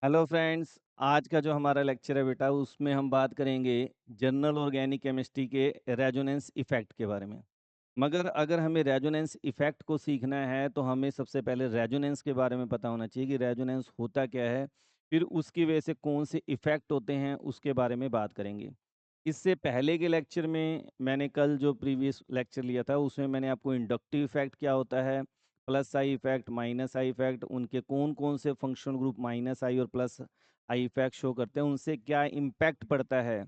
Hello friends. आज का जो हमारा लेक्चर है बेटा उसमें हम बात करेंगे जनरल ऑर्गेनिक केमिस्ट्री के रेजोनेंस इफेक्ट के बारे में। मगर अगर हमें रेजोनेंस इफेक्ट को सीखना है तो हमें सबसे पहले रेजोनेंस के बारे में पता होना चाहिए कि रेजोनेंस होता क्या है। फिर उसकी वजह से कौन से इफेक्ट होते हैं उसके बारे में बात करेंगे। इससे पहले के लेक्चर में मैंने कल जो प्रीवियस लेक्चर लिया था उसमें मैंने आपको इंडक्टिव इफेक्ट क्या होता है, plus I effect, minus I effect, उनके कौन कौन से फंक्शनल ग्रुप माइनस आई और प्लस आई इफेक्ट शो करते हैं, उनसे क्या इम्पैक्ट पड़ता है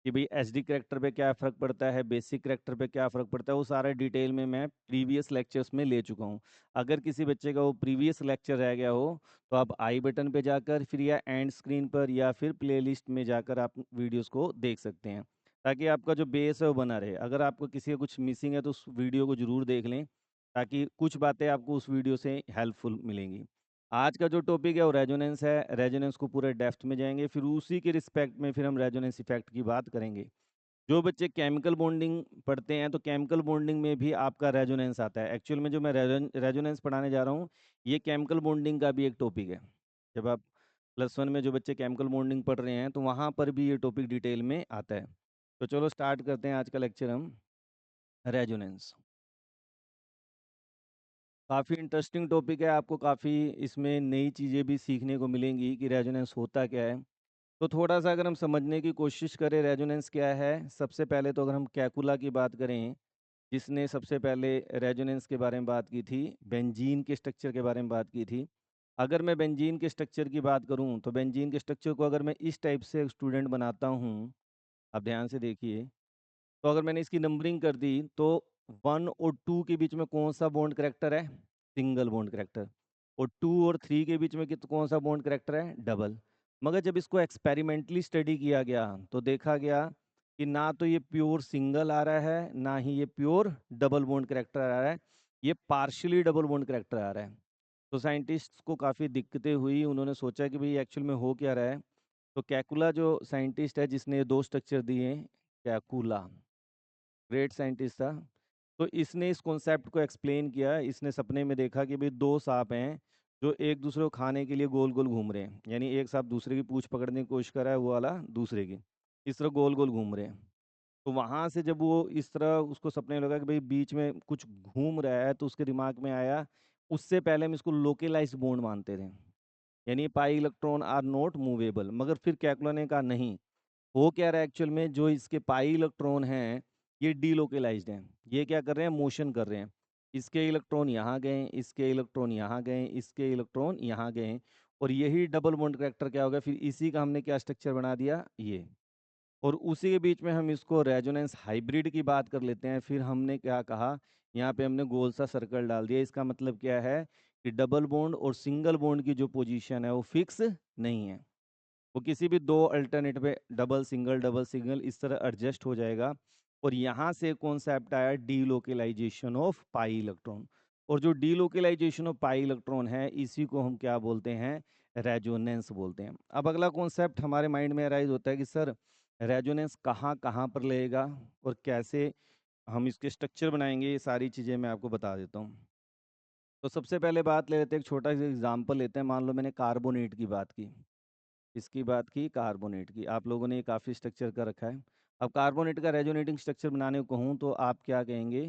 कि भाई एसडी करैक्टर पे क्या फ़र्क पड़ता है, बेसिक करैक्टर पे क्या फ़र्क पड़ता है, वो सारा डिटेल में मैं प्रीवियस लेक्चर्स में ले चुका हूँ। अगर किसी बच्चे का वो प्रीवियस लेक्चर रह गया हो तो आप आई बटन पे जाकर फिर या एंड स्क्रीन पर या फिर प्लेलिस्ट में जाकर आप वीडियोस को देख सकते हैं, ताकि आपका जो बेस है वो बना रहे। अगर आपको किसी का कुछ मिसिंग है तो उस वीडियो को ज़रूर देख लें, ताकि कुछ बातें आपको उस वीडियो से हेल्पफुल मिलेंगी। आज का जो टॉपिक है वो रेजोनेंस है। रेजोनेंस को पूरे डेप्थ में जाएंगे, फिर उसी के रिस्पेक्ट में फिर हम रेजोनेंस इफेक्ट की बात करेंगे। जो बच्चे केमिकल बॉन्डिंग पढ़ते हैं तो केमिकल बॉन्डिंग में भी आपका रेजोनेंस आता है। एक्चुअल में जो मैं रेजोनेंस पढ़ाने जा रहा हूँ ये केमिकल बॉन्डिंग का भी एक टॉपिक है। जब आप +1 में जो बच्चे केमिकल बॉन्डिंग पढ़ रहे हैं तो वहाँ पर भी ये टॉपिक डिटेल में आता है। तो चलो स्टार्ट करते हैं आज का लेक्चर हम। रेजोनेंस काफ़ी इंटरेस्टिंग टॉपिक है, आपको काफ़ी इसमें नई चीज़ें भी सीखने को मिलेंगी कि रेजोनेंस होता क्या है। तो थोड़ा सा अगर हम समझने की कोशिश करें रेजोनेंस क्या है, सबसे पहले तो अगर हम कैकुला की बात करें, जिसने सबसे पहले रेजोनेंस के बारे में बात की थी, बेंजीन के स्ट्रक्चर के बारे में बात की थी। अगर मैं बेंजीन के स्ट्रक्चर की बात करूं तो बेंजीन के स्ट्रक्चर को अगर मैं इस टाइप से स्टूडेंट बनाता हूं, आप ध्यान से देखिए, तो अगर मैंने इसकी नंबरिंग कर दी तो 1 और 2 के बीच में कौन सा बॉन्ड करेक्टर है, सिंगल बॉन्ड करेक्टर। और 2 और 3 के बीच में कौन सा बॉन्ड करेक्टर है, डबल। मगर जब इसको एक्सपेरिमेंटली स्टडी किया गया तो देखा गया कि ना तो ये प्योर सिंगल आ रहा है ना ही ये प्योर डबल बॉन्ड करेक्टर आ रहा है, ये पार्शियली डबल बॉन्ड करेक्टर आ रहा है। तो साइंटिस्ट्स को काफ़ी दिक्कतें हुई, उन्होंने सोचा कि भाई एक्चुअल में हो क्या रहा है। तो कैकुला जो साइंटिस्ट है जिसने ये 2 स्ट्रक्चर दिए, कैकुला ग्रेट साइंटिस्ट था। तो इसने इस कॉन्सेप्ट को एक्सप्लेन किया। इसने सपने में देखा कि भाई 2 सांप हैं जो एक दूसरे को खाने के लिए गोल गोल घूम रहे हैं, यानी एक सांप दूसरे की पूंछ पकड़ने की कोशिश कर रहा है, वो वाला दूसरे की, इस तरह गोल गोल घूम रहे हैं। तो वहां से जब वो इस तरह उसको सपने में लगा कि भाई बीच में कुछ घूम रहा है, तो उसके दिमाग में आया, उससे पहले हम इसको लोकेलाइज बॉन्ड मानते थे, यानी pi electron are not movable. मगर फिर कैकुला ने कहा नहीं, हो क्या रहा है एक्चुअल में, जो इसके पाई इलेक्ट्रॉन हैं ये डीलोकेलाइज्ड हैं। ये क्या कर रहे हैं, मोशन कर रहे हैं। इसके इलेक्ट्रॉन यहाँ गए, इसके इलेक्ट्रॉन यहाँ गए, इसके इलेक्ट्रॉन यहाँ गए, और यही डबल बॉन्ड करेक्टर क्या होगा, फिर इसी का हमने क्या स्ट्रक्चर बना दिया, ये। और उसी के बीच में हम इसको रेजोनेंस हाइब्रिड की बात कर लेते हैं। फिर हमने क्या कहा, यहाँ पे हमने गोल सा सर्कल डाल दिया। इसका मतलब क्या है कि डबल बॉन्ड और सिंगल बॉन्ड की जो पोजीशन है वो फिक्स नहीं है, वो किसी भी 2 अल्टरनेट पे डबल सिंगल इस तरह एडजस्ट हो जाएगा। और यहाँ से कॉन्सेप्ट आया डीलोकेलाइजेशन ऑफ पाई इलेक्ट्रॉन। और जो डीलोकेलाइजेशन ऑफ पाई इलेक्ट्रॉन है इसी को हम क्या बोलते हैं, रेजोनेंस बोलते हैं। अब अगला कॉन्सेप्ट हमारे माइंड में अराइज होता है कि सर रेजोनेंस कहाँ कहाँ पर लगेगा और कैसे हम इसके स्ट्रक्चर बनाएंगे, ये सारी चीज़ें मैं आपको बता देता हूँ। तो सबसे पहले बात ले लेते हैं, एक छोटा सा एग्जाम्पल लेते हैं। मान लो मैंने कार्बोनेट की बात की, इसकी बात की कार्बोनेट की, आप लोगों ने काफ़ी स्ट्रक्चर का रखा है। अब कार्बोनेट का रेजोनेटिंग स्ट्रक्चर बनाने को कहूँ तो आप क्या कहेंगे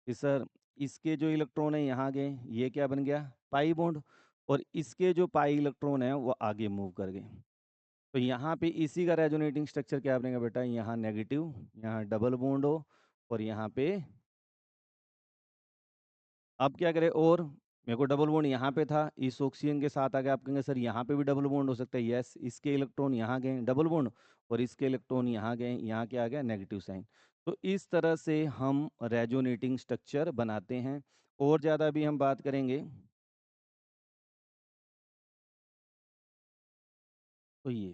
कि सर इसके जो इलेक्ट्रॉन है यहाँ गए, ये क्या बन गया, पाई बॉन्ड। और इसके जो पाई इलेक्ट्रॉन है वो आगे मूव कर गए। तो यहाँ पे इसी का रेजोनेटिंग स्ट्रक्चर क्या बनेगा बेटा, यहाँ नेगेटिव, यहाँ डबल बॉन्ड हो, और यहाँ पे अब क्या करें, और मेरे को डबल बॉन्ड यहाँ पे था, इस ऑक्सीजन के साथ आगे आप कहेंगे सर यहाँ पे भी डबल बॉन्ड हो सकता है। यस, इसके इलेक्ट्रॉन यहाँ गए डबल बॉन्ड, और इसके इलेक्ट्रॉन यहाँ गए, यहाँ क्या आ गया, नेगेटिव साइन। तो इस तरह से हम रेजोनेटिंग स्ट्रक्चर बनाते हैं। और ज़्यादा भी हम बात करेंगे तो ये,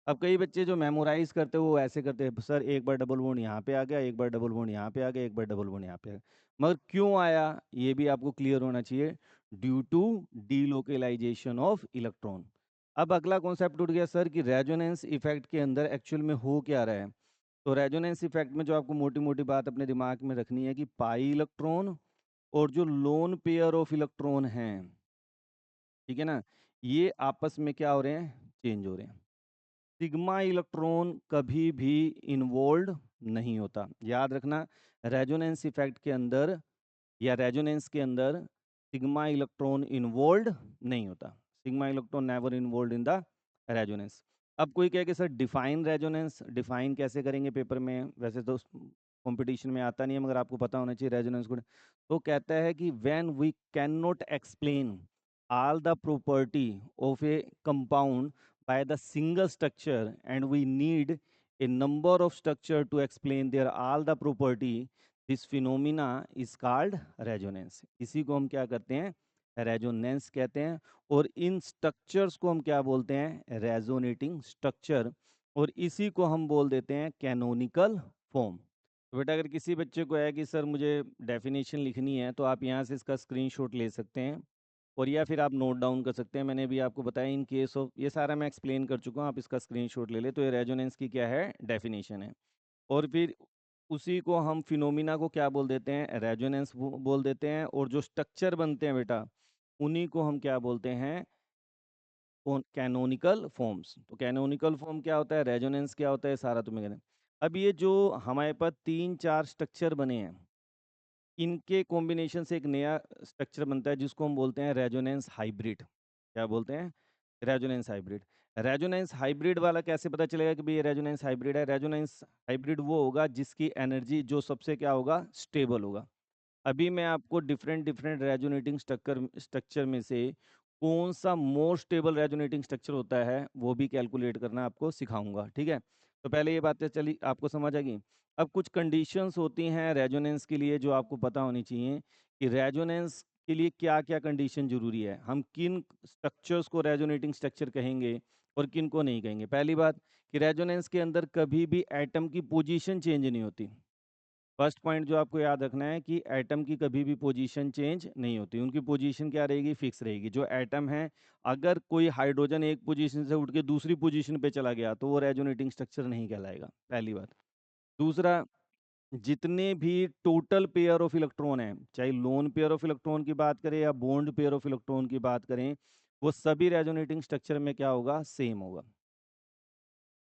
अब कई बच्चे जो मेमोराइज करते हैं वो ऐसे करते हैं, सर एक बार डबल बॉन्ड यहाँ पे आ गया, एक बार डबल बॉन्ड यहाँ पे आ गया, एक बार डबल बॉन्ड यहाँ पे आ गया। मगर क्यों आया ये भी आपको क्लियर होना चाहिए, due to delocalisation of electron. अब अगला कॉन्सेप्ट उठ गया सर कि रेजोनेंस इफेक्ट के अंदर एक्चुअल में हो क्या रहा है। तो रेजोनेंस इफेक्ट में जो आपको मोटी मोटी बात अपने दिमाग में रखनी है कि पाई इलेक्ट्रॉन और जो लोन पेयर ऑफ इलेक्ट्रॉन हैं, ठीक है ना? ये आपस में क्या हो रहे हैं? चेंज हो रहे हैं। सिग्मा इलेक्ट्रॉन कभी भी इन्वॉल्व्ड नहीं होता। याद रखना, रेजोनेंस इफेक्ट के अंदर या रेजोनेंस के अंदर सिग्मा इलेक्ट्रॉन इन्वॉल्व्ड नहीं होता। Sigma electron never involved in the resonance. अब कोई कहे कि सर डिफाइन रेजोनेंस, डिफाइन कैसे करेंगे पेपर में? वैसे तो कंपटीशन में आता नहीं है, मगर आपको पता होना चाहिए रेजोनेंस को। तो कहता है कि when we can not explain all the property of a compound by the single structure and we need a number of structure to explain their all the property, this phenomena is called resonance। इसी को हम क्या करते हैं? Resonance कहते हैं। और इन structures को हम क्या बोलते हैं? Resonating structure. और इसी को हम बोल देते हैं कैनोनिकल फॉर्म। तो बेटा अगर किसी बच्चे को है कि सर मुझे डेफिनेशन लिखनी है, तो आप यहाँ से इसका स्क्रीनशॉट ले सकते हैं और या फिर आप नोट डाउन कर सकते हैं। मैंने भी आपको बताया इन केस ऑफ, ये सारा मैं एक्सप्लेन कर चुका हूँ, आप इसका स्क्रीनशॉट ले ले। तो ये रेजोनेंस की क्या है? डेफिनेशन है। और फिर उसी को हम फिनोमिना को क्या बोल देते हैं? रेजोनेंस बोल देते हैं। और जो स्ट्रक्चर बनते हैं बेटा, उन्हीं को हम क्या बोलते हैं? Canonical forms. तो कैनोनिकल फॉर्म क्या होता है, रेजोनेंस क्या होता है, सारा तुम्हें कहना है। अब ये जो हमारे पास 3-4 स्ट्रक्चर बने हैं, इनके कॉम्बिनेशन से एक नया स्ट्रक्चर बनता है जिसको हम बोलते हैं रेजोनेंस हाइब्रिड। क्या बोलते हैं? Resonance hybrid. रेजोनेंस हाइब्रिड वाला कैसे पता चलेगा कि भाई ये रेजोनेंस हाइब्रिड है? रेजोनेंस हाइब्रिड वो होगा जिसकी एनर्जी जो सबसे क्या होगा? स्टेबल होगा। अभी मैं आपको different different resonating structure structure में से कौन सा मोस्ट स्टेबल रेजोनेटिंग स्ट्रक्चर होता है वो भी कैलकुलेट करना आपको सिखाऊंगा। ठीक है? तो पहले ये बातें चली आपको समझ आ गई। अब कुछ कंडीशंस होती हैं रेजोनेंस के लिए जो आपको पता होनी चाहिए कि रेजोनेंस के लिए क्या क्या कंडीशन जरूरी है। हम किन स्ट्रक्चर्स को रेजोनेटिंग स्ट्रक्चर कहेंगे और किन को नहीं कहेंगे। पहली बात कि रेजोनेंस के अंदर कभी भी एटम की पोजीशन चेंज नहीं होती। फर्स्ट पॉइंट जो आपको याद रखना है कि एटम की कभी भी पोजीशन चेंज नहीं होती। उनकी पोजीशन क्या रहेगी? फिक्स रहेगी। जो एटम है, अगर कोई हाइड्रोजन एक पोजीशन से उठ के दूसरी पोजीशन पे चला गया तो वो रेजोनेटिंग स्ट्रक्चर नहीं कहलाएगा। पहली बात। दूसरा, जितने भी टोटल पेयर ऑफ इलेक्ट्रॉन हैं, चाहे लोन पेयर ऑफ इलेक्ट्रॉन की बात करें या बॉन्ड पेयर ऑफ इलेक्ट्रॉन की बात करें, वो सभी रेजोनेटिंग स्ट्रक्चर में क्या होगा? सेम होगा।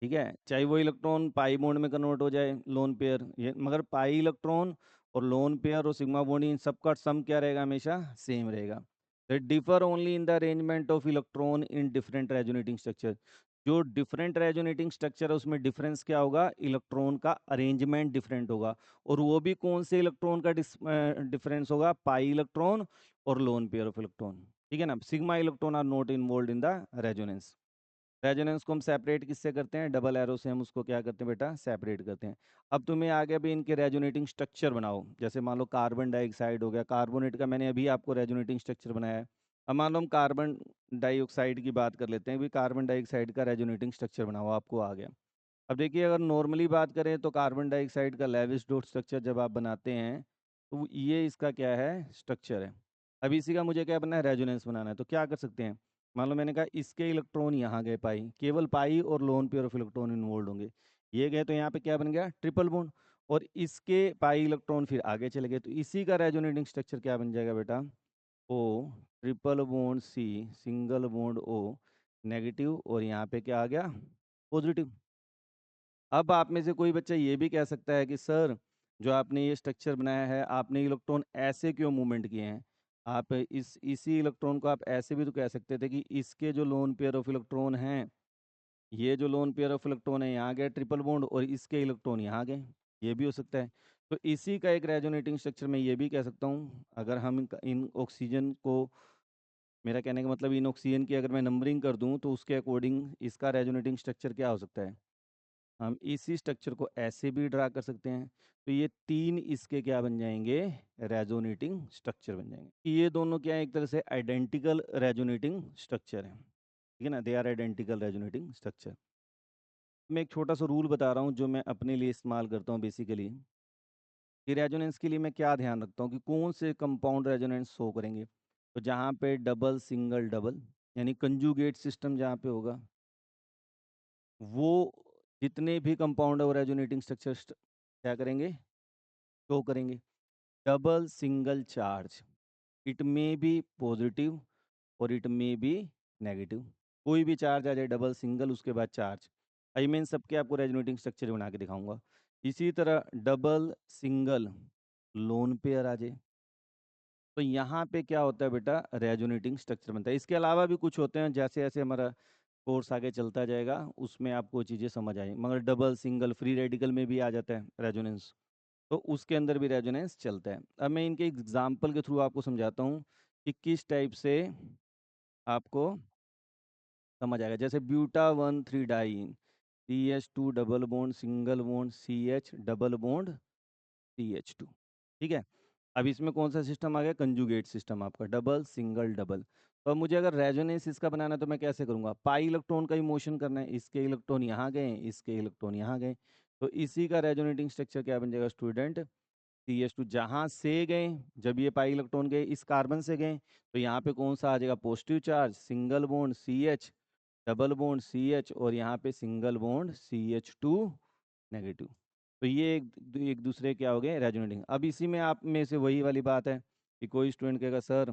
ठीक है? चाहे वो इलेक्ट्रॉन पाई बॉन्ड में कन्वर्ट हो जाए, लोन पेयर, ये मगर पाई इलेक्ट्रॉन और लोन पेयर और सिग्मा बॉन्ड, इन सबका सम क्या रहेगा? हमेशा सेम रहेगा। They differ only in the arrangement of electron in different resonating structure. जो डिफरेंट रेजोनेटिंग स्ट्रक्चर है उसमें डिफरेंस क्या होगा? इलेक्ट्रॉन का अरेंजमेंट डिफरेंट होगा। और वो भी कौन से इलेक्ट्रॉन का डिफरेंस होगा? पाई इलेक्ट्रॉन और लोन पेयर ऑफ इलेक्ट्रॉन। ठीक है ना? Sigma electron are not involve in the resonance. Resonance को हम सेपरेट किससे करते हैं? डबल एरो से हम उसको क्या करते हैं बेटा? सेपरेट करते हैं। अब तुम्हें आगे भी इनके रेजोनेटिंग स्ट्रक्चर बनाओ। जैसे मान लो कार्बन डाइऑक्साइड हो गया, कार्बोनेट का मैंने अभी आपको रेजोनेटिंग स्ट्रक्चर बनाया है। अब मान लो हम कार्बन डाइऑक्साइड की बात कर लेते हैं। भी कार्बन डाइऑक्साइड का रेजोनेटिंग स्ट्रक्चर बनाओ, आपको आ गया। अब देखिए, अगर नॉर्मली बात करें तो कार्बन डाइऑक्साइड का लेविस डॉट स्ट्रक्चर जब आप बनाते हैं तो ये इसका क्या है? स्ट्रक्चर है। अब इसी का मुझे क्या बनना है? रेजोनेंस बनाना है। तो क्या कर सकते हैं? मान लो मैंने कहा इसके इलेक्ट्रॉन यहाँ गए पाई, केवल पाई और lone pair of electron involve होंगे। ये गए तो यहाँ पे क्या बन गया? Triple bond. और इसके पाई इलेक्ट्रॉन फिर आगे चले गए तो इसी का रेजोनेटिंग स्ट्रक्चर क्या बन जाएगा बेटा? O, triple bond C, single bond O, negative, और यहाँ पे क्या आ गया? पॉजिटिव। अब आप में से कोई बच्चा ये भी कह सकता है कि सर जो आपने ये स्ट्रक्चर बनाया है, आपने इलेक्ट्रॉन ऐसे क्यों मूवमेंट किए हैं? आप इसी इलेक्ट्रॉन को आप ऐसे भी तो कह सकते थे कि इसके जो लोन पेयर ऑफ इलेक्ट्रॉन हैं, ये जो लोन पेयर ऑफ इलेक्ट्रॉन है यहाँ गए ट्रिपल बॉन्ड और इसके इलेक्ट्रॉन यहाँ गए। ये भी हो सकता है। तो इसी का एक रेजोनेटिंग स्ट्रक्चर मैं ये भी कह सकता हूँ। अगर हम इन ऑक्सीजन को, मेरा कहने का मतलब इन ऑक्सीजन की अगर मैं नंबरिंग कर दूं तो उसके अकॉर्डिंग इसका रेजोनेटिंग स्ट्रक्चर क्या हो सकता है? हम इसी स्ट्रक्चर को ऐसे भी ड्रा कर सकते हैं। तो ये तीन इसके क्या बन जाएंगे? रेजोनेटिंग स्ट्रक्चर बन जाएंगे। ये दोनों क्या है? एक तरह से आइडेंटिकल रेजोनेटिंग स्ट्रक्चर है। ठीक है ना? They are identical resonating structure. मैं एक छोटा सा रूल बता रहा हूँ जो मैं अपने लिए इस्तेमाल करता हूँ बेसिकली। कि रेजोनेंस के लिए मैं क्या ध्यान रखता हूँ कि कौन से कंपाउंड रेजोनेंस शो करेंगे। तो जहाँ पे डबल सिंगल डबल यानी कंजुगेट सिस्टम जहाँ पे होगा, वो जितने भी कंपाउंड और रेजोनेटिंग स्ट्रक्चर क्या करेंगे? शो करेंगे। Double single charge, it may be positive और इट मे बी नेगेटिव। कोई भी चार्ज आ जाए, डबल, सिंगल, उसके बाद चार्ज, आई मीन सबके आपको रेजोनेटिंग स्ट्रक्चर बना के दिखाऊंगा। इसी तरह डबल सिंगल लोन पेयर आ जाए, तो यहाँ पे क्या होता है बेटा, रेजोनेटिंग स्ट्रक्चर बनता है। इसके अलावा भी कुछ होते हैं, जैसे जैसे हमारा कोर्स आगे चलता जाएगा उसमें आपको चीज़ें समझ आएंगी, मगर डबल सिंगल फ्री रेडिकल में भी आ जाता है रेजोनेंस, तो उसके अंदर भी रेजोनेंस चलता है। अब मैं इनके एग्जाम्पल के थ्रू आपको समझाता हूँ कि किस टाइप से आपको समझ आएगा। जैसे buta 1,3 diene, CH2 double bond single bond CH double bond CH2, ठीक है। अब इसमें कौन सा सिस्टम आ गया, कंजुगेट सिस्टम आपका, डबल सिंगल डबल। तो अब मुझे अगर रेजोनेंस इसका बनाना है तो मैं कैसे करूँगा, पाई इलेक्ट्रॉन का ही मोशन करना है, इसके इलेक्ट्रॉन यहाँ गए, इसके इलेक्ट्रॉन यहाँ गए, तो इसी का रेजोनेटिंग स्ट्रक्चर क्या बन जाएगा स्टूडेंट, CH2 जहाँ से गए, जब ये पाई इलेक्ट्रॉन गए इस कार्बन से गए, तो यहाँ पे कौन सा आ जाएगा, positive charge, single bond CH double bond CH, और यहाँ पे सिंगल बॉन्ड CH2 नेगेटिव। तो ये एक दूसरे क्या हो गए, रेजोनेटिंग। अब इसी में आप में से वही वाली बात है कि कोई स्टूडेंट कहेगा सर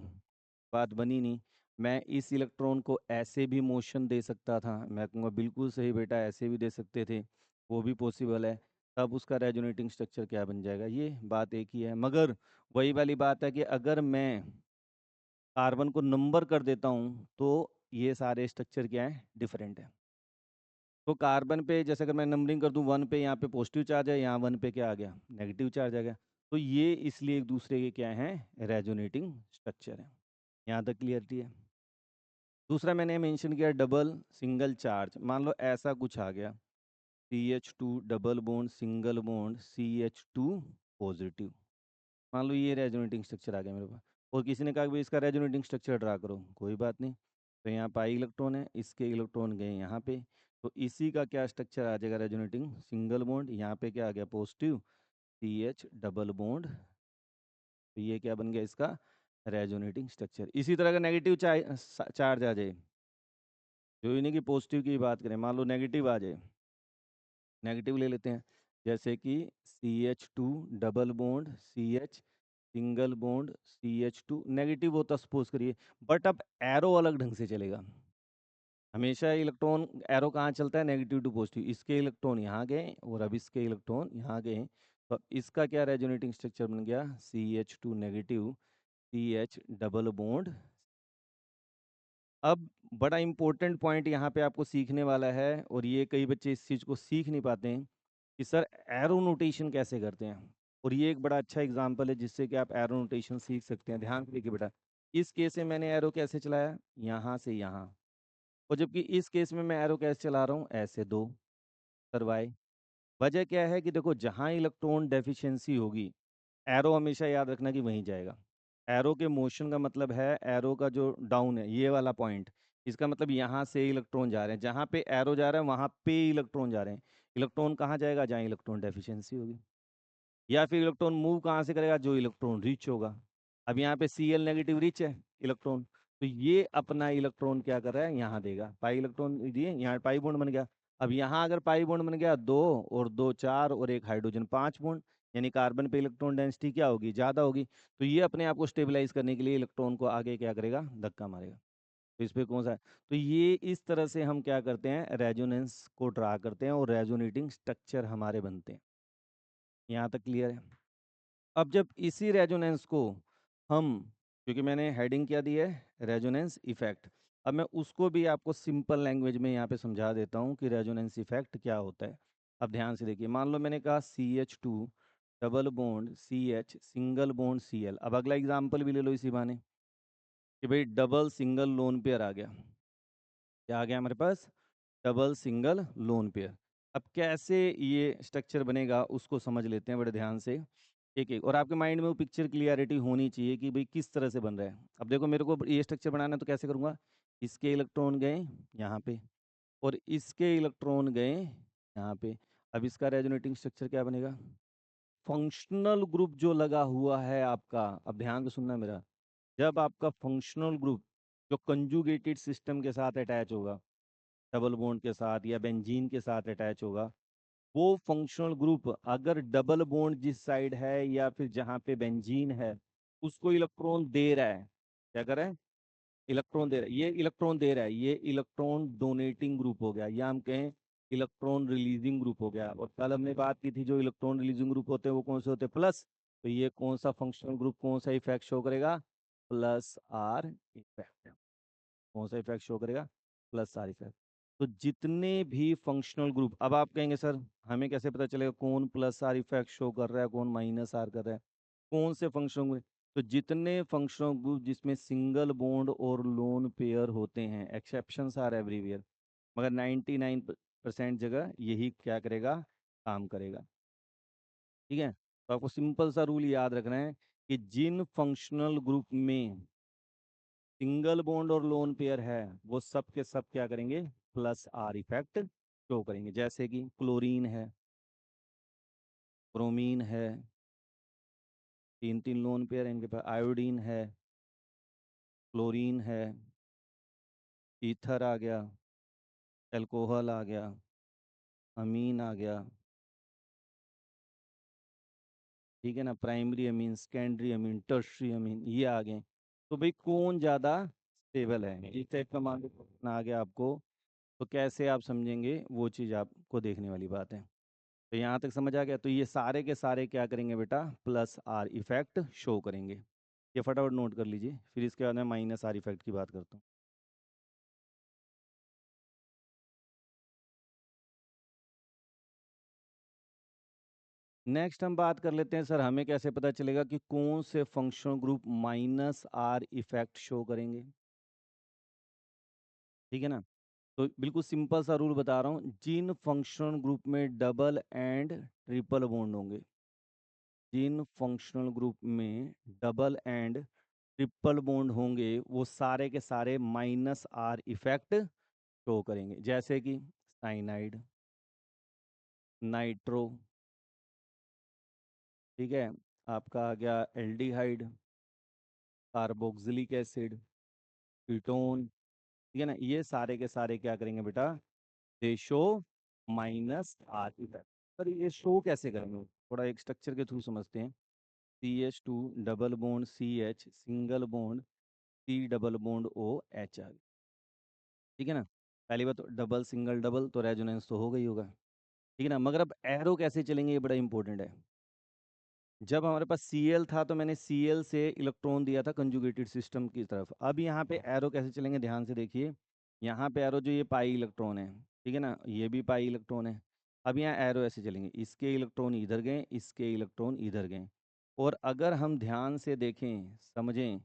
बात बनी नहीं, मैं इस इलेक्ट्रॉन को ऐसे भी मोशन दे सकता था। मैं कहूँगा बिल्कुल सही बेटा, ऐसे भी दे सकते थे, वो भी पॉसिबल है। तब उसका रेजोनेटिंग स्ट्रक्चर क्या बन जाएगा, ये बात एक ही है। मगर वही वाली बात है कि अगर मैं कार्बन को नंबर कर देता हूँ तो ये सारे स्ट्रक्चर क्या है, डिफरेंट है। तो कार्बन पे जैसे अगर मैं नंबरिंग कर दूं 1 पे, यहाँ पे पॉजिटिव चार्ज है, यहाँ 1 पे क्या आ गया, नेगेटिव चार्ज आ गया। तो ये इसलिए एक दूसरे के क्या है, रेजोनेटिंग स्ट्रक्चर है। यहाँ तक क्लियरिटी है। दूसरा मैंने मेंशन किया डबल सिंगल चार्ज, मान लो ऐसा कुछ आ गया, CH2 double bond single bond CH2 positive, मान लो ये रेजोनेटिंग स्ट्रक्चर आ गया मेरे पास। और किसी ने कहा कि भाई इसका रेजोनेटिंग स्ट्रक्चर ड्रा करो, कोई बात नहीं। तो यहाँ पाई इलेक्ट्रॉन है, इसके इलेक्ट्रॉन गए यहाँ पे, तो इसी का क्या स्ट्रक्चर आ जाएगा, रेजोनेटिंग सिंगल बॉन्ड, यहाँ पे क्या आ गया, पॉजिटिव CH डबल बॉन्ड, तो ये क्या बन गया इसका रेजोनेटिंग स्ट्रक्चर। इसी तरह का नेगेटिव चार्ज आ जाए, जो ही नहीं कि पॉजिटिव की बात करें, मान लो नेगेटिव आ जाए, नेगेटिव ले लेते हैं, जैसे कि CH2 double bond CH single bond CH2 negative होता सपोज करिए, बट अब एरो अलग ढंग से चलेगा। हमेशा इलेक्ट्रॉन एरो कहाँ चलता है, नेगेटिव टू पॉजिटिव, इसके इलेक्ट्रॉन यहाँ गए और अब इसके इलेक्ट्रॉन यहाँ गए, तो इसका क्या रेजोनेटिंग स्ट्रक्चर बन गया, CH2 negative CH double bond. अब बड़ा इंपॉर्टेंट पॉइंट यहाँ पे आपको सीखने वाला है, और ये कई बच्चे इस चीज़ को सीख नहीं पाते हैं कि सर एरो नोटेशन कैसे करते हैं। और ये एक बड़ा अच्छा एग्जांपल है जिससे कि आप एरो नोटेशन सीख सकते हैं। ध्यान से देखिए बेटा, इस केस में मैंने एरो कैसे चलाया, यहाँ से यहाँ, और जबकि इस केस में मैं एरो कैसे चला रहा हूँ, ऐसे दो, सरवाए। वजह क्या है कि देखो जहाँ इलेक्ट्रॉन डेफिशिएंसी होगी, एरो हमेशा याद रखना कि वहीं जाएगा। एरो के मोशन का मतलब है, एरो का जो डाउन है ये वाला पॉइंट, इसका मतलब यहाँ से इलेक्ट्रॉन जा रहे हैं, जहाँ पे एरो जा रहा है वहाँ पे इलेक्ट्रॉन जा रहे हैं। इलेक्ट्रॉन कहाँ जाएगा, जहाँ इलेक्ट्रॉन डेफिशिएंसी होगी। या फिर इलेक्ट्रॉन मूव कहाँ से करेगा, जो इलेक्ट्रॉन रिच होगा। अब यहाँ पे Cl नेगेटिव रिच है इलेक्ट्रॉन, तो ये अपना इलेक्ट्रॉन क्या कर रहा है, यहाँ देगा, पाई इलेक्ट्रॉन दिए, यहाँ पाई बॉन्ड बन गया। अब यहाँ अगर पाई बॉन्ड बन गया, दो और दो चार और एक हाइड्रोजन, 5 बॉन्ड, यानी कार्बन पे इलेक्ट्रॉन डेंसिटी क्या होगी, ज़्यादा होगी। तो ये अपने आप को स्टेबलाइज करने के लिए इलेक्ट्रॉन को आगे क्या करेगा, धक्का मारेगा। तो इस पे कौन सा है, तो ये इस तरह से हम क्या करते हैं, रेजोनेंस को ड्रा करते हैं और रेजोनेटिंग स्ट्रक्चर हमारे बनते हैं। यहाँ तक क्लियर है। अब जब इसी रेजोनेंस को हम, क्योंकि मैंने हेडिंग क्या दी है, रेजोनेंस इफेक्ट, अब मैं उसको भी आपको सिंपल लैंग्वेज में यहाँ पे समझा देता हूँ कि रेजोनेंस इफेक्ट क्या होता है। अब ध्यान से देखिए, मान लो मैंने कहा CH2 double bond CH single bond Cl। अब अगला एग्जाम्पल भी ले लो इसी बहाने कि भाई डबल सिंगल लोन पेयर आ गया, क्या आ गया हमारे पास, डबल सिंगल लोन पेयर। अब कैसे ये स्ट्रक्चर बनेगा उसको समझ लेते हैं बड़े ध्यान से, एक एक, और आपके माइंड में वो पिक्चर क्लियरिटी होनी चाहिए कि भाई किस तरह से बन रहा है। अब देखो मेरे को ये स्ट्रक्चर बनाना है तो कैसे करूँगा, इसके इलेक्ट्रॉन गए यहाँ पे और इसके इलेक्ट्रॉन गए यहाँ पे। अब इसका रेजोनेटिंग स्ट्रक्चर क्या बनेगा, फंक्शनल ग्रुप जो लगा हुआ है आपका, अब ध्यान से सुनना मेरा, जब आपका फंक्शनल ग्रुप जो कंजुगेटेड सिस्टम के साथ अटैच होगा, डबल बॉन्ड के साथ या बेंजीन के साथ अटैच होगा, वो फंक्शनल ग्रुप अगर डबल बॉन्ड जिस साइड है या फिर जहाँ पे बेंजीन है उसको इलेक्ट्रॉन दे रहा है, क्या कर रहा है, इलेक्ट्रॉन दे रहा है, ये इलेक्ट्रॉन दे रहा है, ये इलेक्ट्रॉन डोनेटिंग ग्रुप हो गया, या हम कहें इलेक्ट्रॉन रिलीजिंग ग्रुप हो गया। और कल हमने बात की थी जो इलेक्ट्रॉन रिलीजिंग ग्रुप होते हैं वो कौन से होते हैं, प्लस। तो ये कौन सा फंक्शनल ग्रुप कौन सा इफेक्ट शो करेगा, प्लस आर इफेक्ट। कौन सा इफेक्ट शो करेगा, प्लस आर इफेक्ट। तो जितने भी फंक्शनल ग्रुप, अब आप कहेंगे सर हमें कैसे पता चलेगा कौन प्लस आर इफेक्ट शो कर रहा है कौन माइनस आर कर रहा है, कौन से फंक्शनल ग्रुप। तो जितने फंक्शनल ग्रुप जिसमें सिंगल बॉन्ड और लोन पेयर होते हैं, एक्सेप्शंस आर एवरीवेयर, मगर 99% जगह यही क्या करेगा, काम करेगा। ठीक है, तो आपको सिंपल सा रूल याद रखना है कि जिन फंक्शनल ग्रुप में सिंगल बॉन्ड और लोन पेयर है वो सब के सब क्या करेंगे, प्लस आर इफेक्ट शो करेंगे। जैसे कि क्लोरीन है, ब्रोमीन है, तीन तीन लोन पेयर है इनके पास, आयोडीन है, क्लोरीन है, ईथर आ गया, एल्कोहल आ गया, अमीन आ गया। ठीक है ना, primary amine, secondary amine, tertiary अमीन, ये आ गए। तो भाई कौन ज़्यादा स्टेबल है, इस टाइप का मान लो question आ गया आपको, तो कैसे आप समझेंगे वो चीज़ आपको देखने वाली बात है। तो यहाँ तक समझ आ गया, तो ये सारे के सारे क्या करेंगे बेटा, प्लस आर इफेक्ट शो करेंगे। ये फटाफट नोट कर लीजिए, फिर इसके बाद मैं माइनस आर इफेक्ट की बात करता हूँ। नेक्स्ट हम बात कर लेते हैं सर हमें कैसे पता चलेगा कि कौन से functional group minus are effect show करेंगे। ठीक है ना, तो बिल्कुल सिंपल सा रूल बता रहा हूँ, जिन फंक्शनल ग्रुप में डबल एंड ट्रिपल बॉन्ड होंगे, जिन फंक्शनल ग्रुप में डबल एंड ट्रिपल बॉन्ड होंगे वो सारे के सारे माइनस आर इफेक्ट शो करेंगे। जैसे कि साइनाइड, नाइट्रो, ठीक है, आपका आ गया एल्डिहाइड, कार्बोक्सिलिक एसिड, कीटोन। ठीक है ना, ये सारे के सारे क्या करेंगे बेटा, दे शो माइनस आर इफेक्ट। पर ये शो कैसे करेंगे, थोड़ा एक स्ट्रक्चर के थ्रू समझते हैं। CH2 double bond CH single bond C double bond OH आ गया। ठीक है ना, पहली बात तो डबल सिंगल डबल तो रेजोनेंस तो हो गई होगा। ठीक है ना, मगर अब एरो कैसे चलेंगे ये बड़ा इंपॉर्टेंट है। जब हमारे पास Cl था तो मैंने Cl से इलेक्ट्रॉन दिया था कंजुगेटेड सिस्टम की तरफ। अब यहाँ पे एरो कैसे चलेंगे ध्यान से देखिए, यहाँ पे एरो जो ये पाई इलेक्ट्रॉन है, ठीक है ना, ये भी पाई इलेक्ट्रॉन है। अब यहाँ एरो ऐसे चलेंगे, इसके इलेक्ट्रॉन इधर गए, इसके इलेक्ट्रॉन इधर गए। और अगर हम ध्यान से देखें समझें,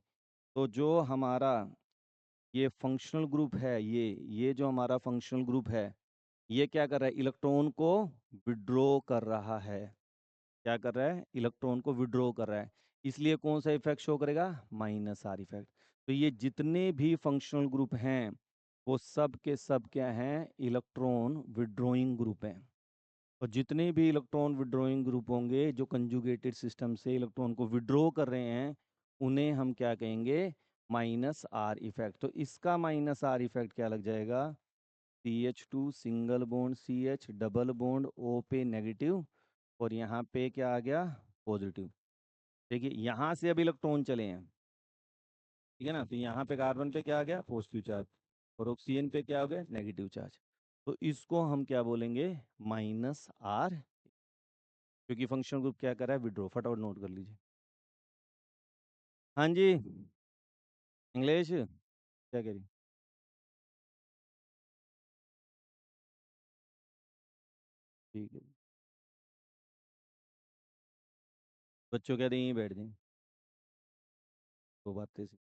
तो जो हमारा ये फंक्शनल ग्रुप है, ये जो हमारा फंक्शनल ग्रुप है, ये क्या कर रहा है, इलेक्ट्रॉन को विड्रॉ कर रहा है। क्या कर रहा है, इलेक्ट्रॉन को विड्रॉ कर रहा है। इसलिए कौन सा इफेक्ट शो करेगा, माइनस आर इफेक्ट। तो ये जितने भी फंक्शनल ग्रुप हैं वो सब के सब क्या हैं, इलेक्ट्रॉन विड्रॉइंग ग्रुप हैं। और जितने भी इलेक्ट्रॉन विड्रॉइंग ग्रुप होंगे जो कंजुगेटेड सिस्टम से इलेक्ट्रॉन को विड्रॉ कर रहे हैं, उन्हें हम क्या कहेंगे, माइनस आर इफेक्ट। तो इसका माइनस आर इफेक्ट क्या लग जाएगा, CH2 single bond CH double bond O पे नेगेटिव, और यहाँ पे क्या आ गया, पॉजिटिव। देखिए यहाँ से अब इलेक्ट्रॉन चले हैं, ठीक है ना, तो यहाँ पे कार्बन पे क्या आ गया, पॉजिटिव चार्ज, और ऑक्सीजन पे क्या हो गया, नेगेटिव चार्ज। तो इसको हम क्या बोलेंगे, माइनस आर, क्योंकि फंक्शन ग्रुप क्या कर रहा है, विड्रॉ। फटाफट नोट कर लीजिए। हाँ जी, इंग्लिश क्या कह रही, ठीक है, बच्चों कहते हैं यहीं बैठ जाएं, दो बातें सी।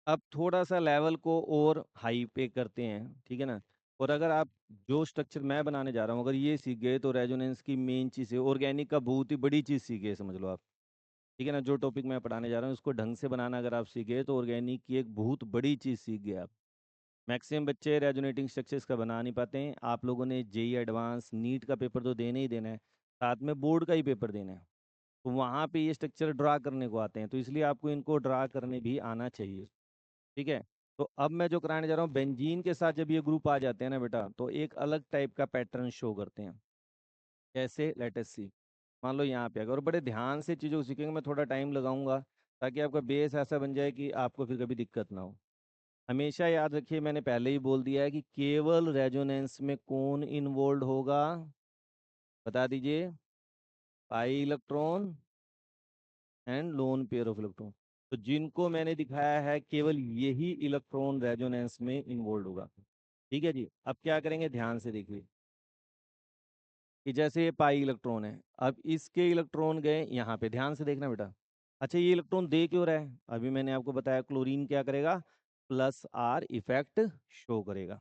अब थोड़ा सा लेवल को और हाई पे करते हैं, ठीक है ना। और अगर आप जो स्ट्रक्चर मैं बनाने जा रहा हूँ अगर ये सीख गए तो रेजोनेंस की मेन चीज़ है, ऑर्गेनिक का बहुत ही बड़ी चीज़ सीख गए समझ लो आप। ठीक है ना, जो टॉपिक मैं पढ़ाने जा रहा हूँ उसको ढंग से बनाना अगर आप सीख गए तो ऑर्गेनिक की एक बहुत बड़ी चीज़ सीख गए आप। मैक्सिमम बच्चे रेजोनेटिंग स्ट्रक्चर्स का बना नहीं पाते हैं। आप लोगों ने जेई एडवांस नीट का पेपर तो देना ही देना है, साथ में बोर्ड का ही पेपर देना है। तो वहाँ पे ये स्ट्रक्चर ड्रा करने को आते हैं, तो इसलिए आपको इनको ड्रा करने भी आना चाहिए। ठीक है, तो अब मैं जो कराने जा रहा हूँ, बेंजीन के साथ जब ये ग्रुप आ जाते हैं ना बेटा, तो एक अलग टाइप का पैटर्न शो करते हैं। कैसे, लेट अस सी। मान लो यहाँ पे अगर, और बड़े ध्यान से चीज़ों को सीखेंगे, मैं थोड़ा टाइम लगाऊंगा ताकि आपका बेस ऐसा बन जाए कि आपको फिर कभी दिक्कत ना हो। हमेशा याद रखिए, मैंने पहले ही बोल दिया है कि केवल रेजोनेंस में कौन इन्वॉल्व होगा, बता दीजिए। Pi electron and loan pair of electron. तो जिनको मैंने दिखाया है केवल यही इलेक्ट्रॉन रेजोनेंस में इन्वॉल्व होगा। ठीक है जी, अब क्या करेंगे, ध्यान से देखिए कि जैसे ये पाई इलेक्ट्रॉन है, अब इसके इलेक्ट्रॉन गए यहाँ पे, ध्यान से देखना बेटा। अच्छा, ये इलेक्ट्रॉन दे क्यों रहा है, अभी मैंने आपको बताया क्लोरीन क्या करेगा, प्लस आर इफेक्ट शो करेगा।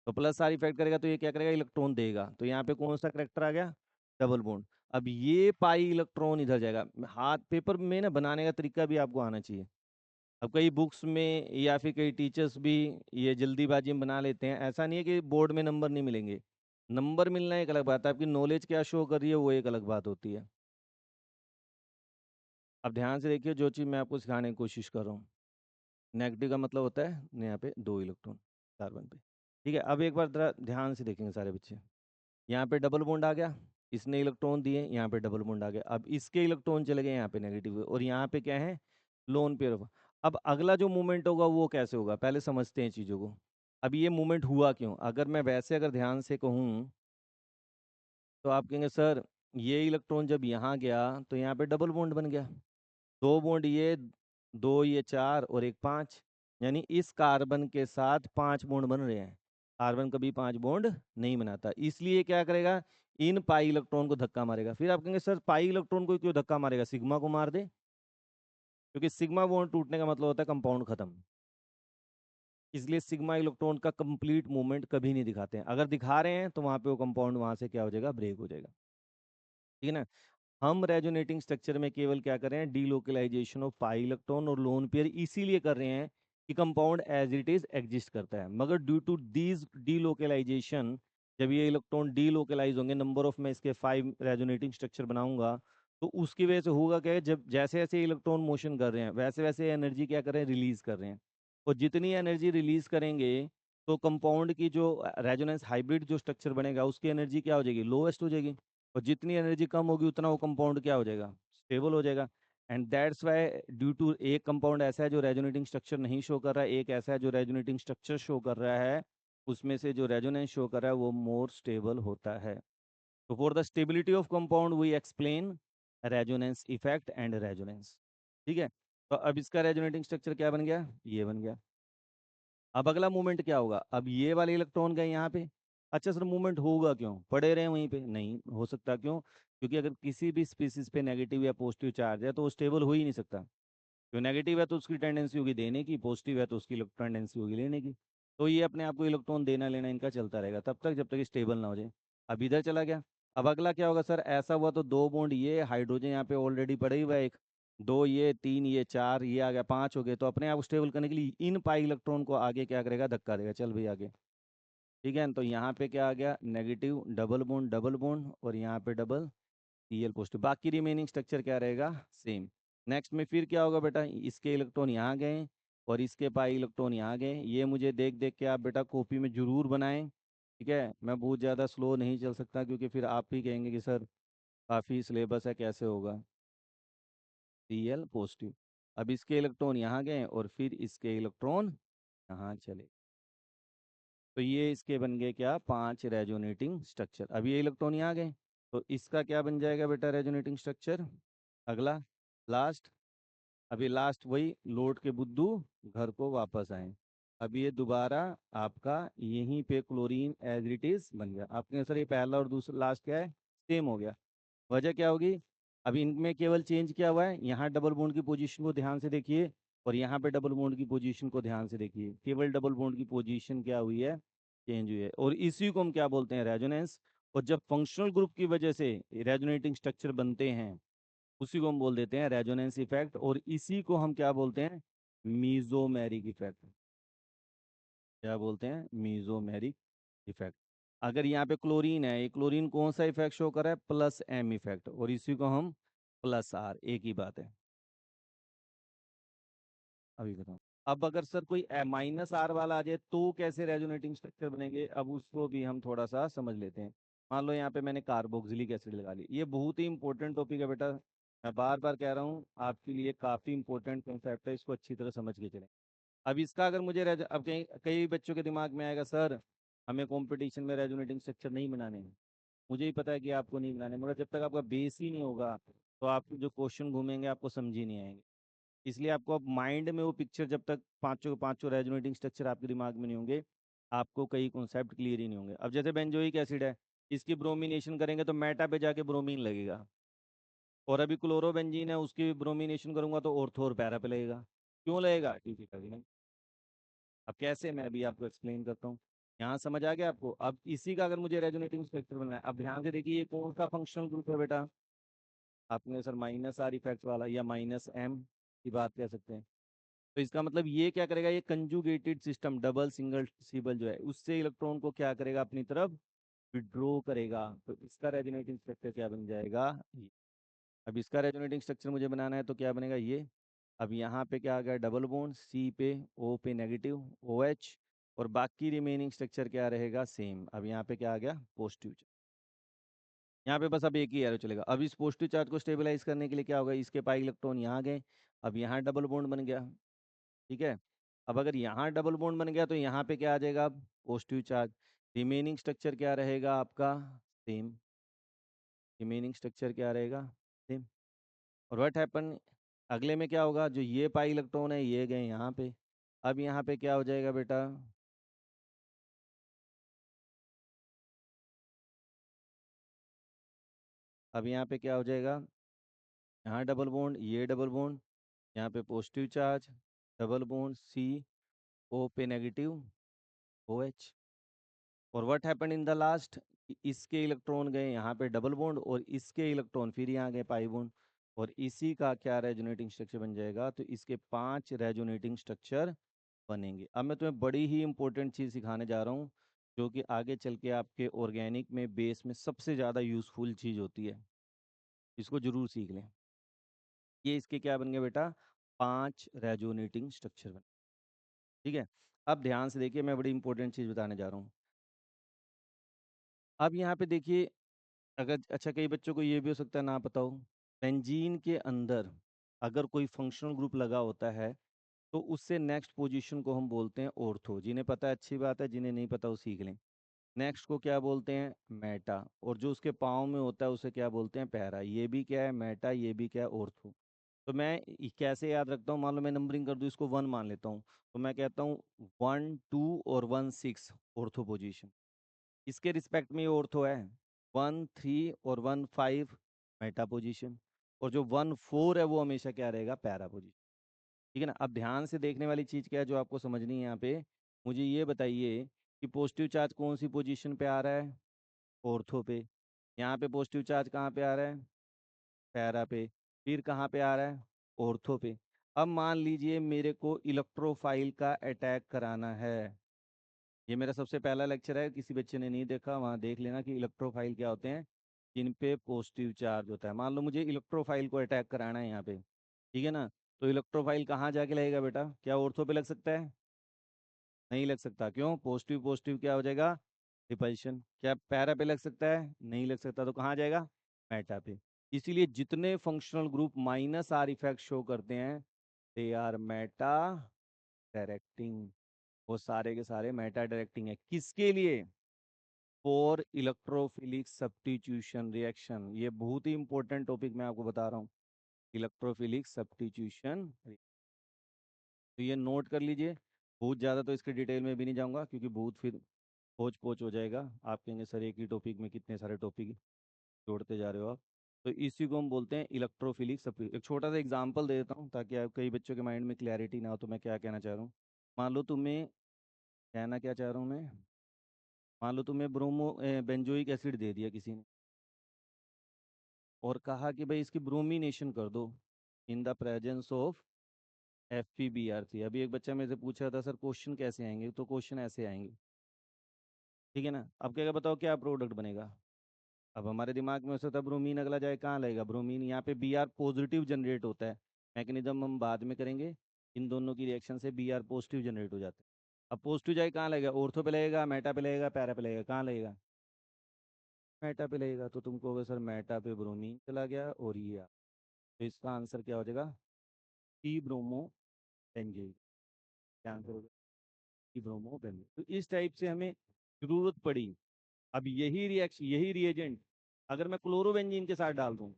तो प्लस आर इफेक्ट करेगा तो ये क्या करेगा, इलेक्ट्रॉन देगा। तो यहाँ पे कौन सा करेक्टर आ गया, डबल बॉन्ड। अब ये पाई इलेक्ट्रॉन इधर जाएगा। हाथ पेपर में ना बनाने का तरीका भी आपको आना चाहिए। अब कई बुक्स में या फिर कई टीचर्स भी ये जल्दीबाजी में बना लेते हैं। ऐसा नहीं है कि बोर्ड में नंबर नहीं मिलेंगे, नंबर मिलना एक अलग बात है, आपकी नॉलेज क्या शो कर रही है वो एक अलग बात होती है। अब ध्यान से देखिए, जो चीज़ मैं आपको सिखाने की कोशिश कर रहा हूँ, नेगेटिव का मतलब होता है यहाँ पे दो इलेक्ट्रॉन कार्बन पे। ठीक है, अब एक बार जरा ध्यान से देखेंगे सारे बच्चे। यहाँ पे डबल बॉन्ड आ गया, इसने इलेक्ट्रॉन दिए, यहाँ पे डबल बॉन्ड आ गया। अब इसके इलेक्ट्रॉन चले गए यहाँ पे नेगेटिव हुए, और यहाँ पे क्या है, लोन पेयर ऑफ। अब अगला जो मूवमेंट होगा वो कैसे होगा, पहले समझते हैं चीज़ों को। अब ये मूवमेंट हुआ क्यों, अगर मैं वैसे अगर ध्यान से कहूँ तो आप कहेंगे सर ये इलेक्ट्रॉन जब यहाँ गया तो यहाँ पे डबल बॉन्ड बन गया। दो बॉन्ड ये, दो ये चार और एक पाँच, यानी इस कार्बन के साथ पांच बॉन्ड बन रहे हैं। कार्बन कभी पांच बॉन्ड नहीं बनाता, इसलिए क्या करेगा, इन पाई इलेक्ट्रॉन को धक्का मारेगा। फिर आप कहेंगे सर पाई इलेक्ट्रॉन को क्यों धक्का मारेगा, सिग्मा को मार दे। क्योंकि सिग्मा बॉन्ड टूटने का मतलब होता है कंपाउंड खत्म। इसलिए सिग्मा इलेक्ट्रॉन का कंप्लीट मूवमेंट कभी नहीं दिखाते हैं, अगर दिखा रहे हैं तो वहां पे वो कंपाउंड वहां से क्या हो जाएगा, ब्रेक हो जाएगा। ठीक है ना। हम रेजोनेटिंग स्ट्रक्चर में केवल क्या कर रहे हैं, डीलोकलाइजेशन ऑफ पाई इलेक्ट्रॉन और लोन पेयर इसीलिए कर रहे हैं कि compound as it is exist करता है। मगर ड्यू टू दीज डीलोकलाइजेशन, जब ये इलेक्ट्रॉन डीलोकलाइज होंगे, नंबर ऑफ मैं इसके 5 रेजोनेटिंग स्ट्रक्चर बनाऊंगा, तो उसकी वजह से होगा क्या है, जब जैसे जैसे इलेक्ट्रॉन मोशन कर रहे हैं वैसे वैसे एनर्जी क्या कर रहे हैं, रिलीज कर रहे हैं। और जितनी एनर्जी रिलीज करेंगे तो कंपाउंड की जो रेजोनेंस हाइब्रिड जो स्ट्रक्चर बनेगा उसकी एनर्जी क्या हो जाएगी, लोएस्ट हो जाएगी। और जितनी एनर्जी कम होगी उतना वो कंपाउंड क्या हो जाएगा, स्टेबल हो जाएगा। And that's why, due to एक कंपाउंड ऐसा है जो रेजोनेटिंग स्ट्रक्चर नहीं शो कर रहा है, एक ऐसा है जो रेजोनेटिंग स्ट्रक्चर शो कर रहा है, उसमें से जो रेजोनेंस शो कर रहा है वो मोर स्टेबल होता है। तो for the stability of compound we explain resonance effect and resonance. ठीक है, तो अब इसका रेजोनेटिंग स्ट्रक्चर क्या बन गया, ये बन गया। अब अगला मूवमेंट क्या होगा, अब ये वाले इलेक्ट्रॉन गए यहाँ पे। अच्छा सर मूवमेंट होगा क्यों, पड़े रहे वहीं पे, नहीं हो सकता, क्यों, क्योंकि अगर किसी भी स्पीसीज पे नेगेटिव या पॉजिटिव चार्ज है तो वो स्टेबल हो ही नहीं सकता। जो नेगेटिव है तो उसकी टेंडेंसी होगी देने की, पॉजिटिव है तो उसकी टेंडेंसी होगी लेने की। तो ये अपने आप को इलेक्ट्रॉन देना लेना इनका चलता रहेगा तब तक जब तक स्टेबल ना हो जाए। अब इधर चला गया। अब अगला क्या होगा सर, ऐसा हुआ तो दो बॉन्ड ये हाइड्रोजन यहाँ पे ऑलरेडी पड़े ही हुआ है, एक, दो ये, तीन ये, चार ये आ गया, पांच हो गए। तो अपने आप को स्टेबल करने के लिए इन पाई इलेक्ट्रॉन को आगे क्या करेगा, धक्का देगा, चल भाई आगे। ठीक है, तो यहाँ पे क्या आ गया, नेगेटिव डबल बॉन्ड और यहाँ पे डबल Cl पॉजिटिव। बाकी रिमेनिंग स्ट्रक्चर क्या रहेगा, सेम। नेक्स्ट में फिर क्या होगा बेटा, इसके इलेक्ट्रॉन यहाँ गए और इसके पाई इलेक्ट्रॉन यहाँ गए। ये मुझे देख देख के आप बेटा कॉपी में जरूर बनाएं। ठीक है, मैं बहुत ज़्यादा स्लो नहीं चल सकता क्योंकि फिर आप ही कहेंगे कि सर काफ़ी सिलेबस है, कैसे होगा। Cl positive. अब इसके इलेक्ट्रॉन यहाँ गए और फिर इसके इलेक्ट्रॉन यहाँ चले। तो ये इसके बन गए क्या, पांच रेजोनेटिंग स्ट्रक्चर। अब ये इलेक्ट्रॉन यहाँ गए तो इसका क्या बन जाएगा बेटा, रेजोनेटिंग स्ट्रक्चर। अगला, लास्ट। अभी लास्ट वही, लौट के बुद्धू घर को वापस आए। अब ये दोबारा आपका यहीं पे क्लोरीन एज इट इज बन गया। आपके सर ये पहला और दूसरा लास्ट क्या है, सेम हो गया। वजह क्या होगी, अब इनमें केवल चेंज क्या हुआ है, यहाँ डबल बॉन्ड की पोजीशन को ध्यान से देखिए और यहाँ पे डबल बॉन्ड की पोजीशन को ध्यान से देखिए। केवल डबल बॉन्ड की पोजीशन क्या हुई है, चेंज हुई है। और इसी को हम क्या बोलते हैं, रेजोनेंस। और जब फंक्शनल ग्रुप की वजह से रेजोनेटिंग स्ट्रक्चर बनते हैं उसी को हम बोल देते हैं रेजोनेंस इफेक्ट, और इसी को हम क्या बोलते हैं, मीजोमेरिक इफेक्ट। क्या बोलते हैं, मीजोमेरिक इफेक्ट। अगर यहाँ पे क्लोरीन है, ये क्लोरीन कौन सा इफेक्ट शो कर रहा है, प्लस एम इफेक्ट, और इसी को हम प्लस आर, एक ही बात है। अभी बताओ, अब अगर सर कोई माइनस आर वाला आ जाए तो कैसे रेजोनेटिंग स्ट्रक्चर बनेंगे, अब उसको भी हम थोड़ा सा समझ लेते हैं। मान लो यहाँ पे मैंने कार्बोक्सिलिक एसिड लगा ली। ये बहुत ही इंपॉर्टेंट टॉपिक है बेटा, मैं बार बार कह रहा हूँ, आपके लिए काफ़ी इंपॉर्टेंट कॉन्सेप्ट है, इसको अच्छी तरह समझ के चलें। अब इसका अगर मुझे अब कई कई बच्चों के दिमाग में आएगा, सर हमें कंपटीशन में रेजोनेटिंग स्ट्रक्चर नहीं बनाने हैं। मुझे ही पता है कि आपको नहीं बनाने, मगर जब तक आपका बेस ही नहीं होगा तो आप जो क्वेश्चन घूमेंगे आपको समझ ही नहीं आएंगे। इसलिए आपको अब माइंड में वो पिक्चर, जब तक पांचों के पांचों रेजोनेटिंग स्ट्रक्चर आपके दिमाग में नहीं होंगे, आपको कई कॉन्सेप्ट क्लियर ही नहीं होंगे। अब जैसे बेंजोइक एसिड है, इसकी ब्रोमिनेशन करेंगे तो मेटा पे जाके ब्रोमीन लगेगा, और अभी क्लोरोबेंजीन है, उसकी ब्रोमिनेशन करूंगा तो ऑर्थो और पैरा पे लगेगा। क्यों लगेगा? क्योंकि कभी। अब कैसे, मैं अभी आपको एक्सप्लेन करता हूँ। यहाँ समझ आ गया आपको? अब इसी का अगर मुझे रेजोनेटिंग स्ट्रक्चर बनना है, अब ध्यान से देखिए, ये कौन सा फंक्शनल ग्रुप है बेटा? आपने सर माइनस आर इफेक्ट वाला या माइनस एम की बात कह सकते हैं। तो इसका मतलब ये क्या करेगा, ये conjugated system double single Sibal जो है, उससे इलेक्ट्रॉन को क्या करेगा, अपनी तरफ विड्रॉ करेगा। तो इसका रेजोनेटिंग स्ट्रक्चर क्या बन जाएगा, ये। अब इसका रेजोनेटिंग स्ट्रक्चर मुझे बनाना है तो क्या बनेगा, ये। अब यहाँ पे क्या आ गया, डबल बॉन्ड, सी पे ओ पे नेगेटिव ओ एच, और बाकी रिमेनिंग स्ट्रक्चर क्या रहेगा, सेम। अब यहाँ पे क्या आ गया, पॉजिटिव। यहाँ पे बस अब एक ही एरो चलेगा। अब इस पॉजिटिव चार्ज को स्टेबलाइज करने के लिए क्या होगा, इसके पाई इलेक्ट्रॉन यहाँ गए, अब यहाँ डबल बॉन्ड बन गया। ठीक है। अब अगर यहाँ डबल बॉन्ड बन गया तो यहाँ पे क्या आ जाएगा, अब पॉजिटिव चार्ज। रिमेनिंग स्ट्रक्चर क्या रहेगा आपका, सेम। रिमेनिंग स्ट्रक्चर क्या रहेगा, सेम। और व्हाट हैपन, अगले में क्या होगा, जो ये पाई इलेक्ट्रॉन है ये गए यहाँ पे। अब यहाँ पे क्या हो जाएगा बेटा, अब यहाँ पे क्या हो जाएगा, यहाँ डबल बॉन्ड, ये डबल बॉन्ड, यहाँ पे पॉजिटिव चार्ज, डबल बॉन्ड, सी ओ पे नेगेटिव ओ एच। और what happened in the last, इसके इलेक्ट्रॉन गए यहाँ पे डबल बॉन्ड, और इसके इलेक्ट्रॉन फिर यहाँ गए पाई बॉन्ड, और इसी का क्या रेजोनेटिंग स्ट्रक्चर बन जाएगा, तो इसके 5 रेजोनेटिंग स्ट्रक्चर बनेंगे। अब मैं तुम्हें बड़ी ही इंपॉर्टेंट चीज़ सिखाने जा रहा हूँ, जो कि आगे चल के आपके ऑर्गेनिक में बेस में सबसे ज़्यादा यूजफुल चीज़ होती है। इसको जरूर सीख लें। ये इसके क्या बन गए बेटा, 5 रेजोनेटिंग स्ट्रक्चर बने। ठीक है। अब ध्यान से देखिए, मैं बड़ी इंपॉर्टेंट चीज़ बताने जा रहा हूँ। अब यहाँ पे देखिए, अगर अच्छा, कई बच्चों को ये भी हो सकता है ना पता हो, बेंजीन के अंदर अगर कोई फंक्शनल ग्रुप लगा होता है तो उससे नेक्स्ट पोजीशन को हम बोलते हैं ऑर्थो। जिन्हें पता है अच्छी बात है, जिन्हें नहीं पता वो सीख लें। नेक्स्ट को क्या बोलते हैं, मेटा, और जो उसके पाँव में होता है उसे क्या बोलते हैं, पैरा। ये भी क्या है, मेटा, ये भी क्या है, ऑर्थो। तो मैं कैसे याद रखता हूँ, मान लो मैं नंबरिंग कर दूँ, इसको 1 मान लेता हूँ, तो मैं कहता हूँ 1 2 और 1 6 ऑर्थो पोजीशन। इसके रिस्पेक्ट में ये ऑर्थो है। 1 3 और 1 5 मेटा पोजीशन, और जो 1 4 है वो हमेशा क्या रहेगा, पैरा पोजीशन। ठीक है ना। अब ध्यान से देखने वाली चीज़ क्या है जो आपको समझनी है यहाँ पे, मुझे ये बताइए कि पॉजिटिव चार्ज कौन सी पोजीशन पे आ रहा है, ऑर्थो पे। यहाँ पे पॉजिटिव चार्ज कहाँ पे आ रहा है, पैरा पे। फिर कहाँ पे आ रहा है, ऑर्थो पे। अब मान लीजिए मेरे को इलेक्ट्रोफाइल का अटैक कराना है। ये मेरा सबसे पहला लेक्चर है, किसी बच्चे ने नहीं देखा वहाँ देख लेना कि इलेक्ट्रोफाइल क्या होते हैं, जिन पे पॉजिटिव चार्ज होता है। मान लो मुझे इलेक्ट्रोफाइल को अटैक कराना है यहाँ पे, ठीक है ना। तो इलेक्ट्रोफाइल कहाँ जाके लगेगा बेटा, क्या ऑर्थो पे लग सकता है? नहीं लग सकता। क्यों? पॉजिटिव पॉजिटिव क्या हो जाएगा, रिपल्शन। क्या पैरा पे लग सकता है? नहीं लग सकता। तो कहाँ जाएगा, मेटा पे। इसीलिए जितने functional group minus are effect show करते हैं, दे आर मेटा डायरेक्टिंग। वो सारे के सारे मेटा डायरेक्टिंग है, किसके लिए, फॉर इलेक्ट्रोफिलिक सब्स्टिट्यूशन रिएक्शन। ये बहुत ही इंपॉर्टेंट टॉपिक मैं आपको बता रहा हूँ, इलेक्ट्रोफिलिक सब्स्टिट्यूशन। तो ये नोट कर लीजिए। बहुत ज़्यादा तो इसके डिटेल में भी नहीं जाऊँगा, क्योंकि बहुत फिर खोज पोच हो जाएगा। आप कहेंगे सर एक ही टॉपिक में कितने सारे टॉपिक जोड़ते जा रहे हो आप। तो इसी को हम बोलते हैं इलेक्ट्रोफिलिक सब्स्टिट्यूशन। एक छोटा सा एग्जांपल दे देता हूँ ताकि आप, कई बच्चों के माइंड में क्लैरिटी ना हो, तो मैं क्या कहना चाह रहा हूँ। मान लो तुम्हें, कहना क्या चाह रहा हूँ मैं, मान लो तुम्हें बेंजोइक एसिड दे दिया किसी ने, और कहा कि भाई इसकी ब्रोमिनेशन कर दो in the presence of FeBr3। अभी एक बच्चा मेरे से पूछ रहा था, सर क्वेश्चन कैसे आएंगे, तो क्वेश्चन ऐसे आएंगे। ठीक है ना। अब क्या बताओ क्या प्रोडक्ट बनेगा। अब हमारे दिमाग में हो सकता है ब्रोमीन, अगला जाए कहाँ लगेगा ब्रोमीन, यहाँ पे Br पॉजिटिव जनरेट होता है। मैकेनिज्म हम बाद में करेंगे। इन दोनों की रिएक्शन से Br पॉजिटिव जनरेट हो जाता है। अब पॉजिटिव जाए कहाँ लगेगा, ऑर्थो पे लगेगा, मेटा पे लगेगा, पैरा पे लगेगा, कहाँ लगेगा? मेटा पे लगेगा तो तुम कहोगे सर मेटा पे ब्रोमीन चला गया और ये तो इसका आंसर क्या हो जाएगा? T bromo benzene. क्या आंसर होगा? T bromo benzene. तो इस टाइप से हमें जरूरत पड़ी। अब यही रिएक्शन, यही रिएजेंट अगर मैं क्लोरोबेंजीन के साथ डाल दूं,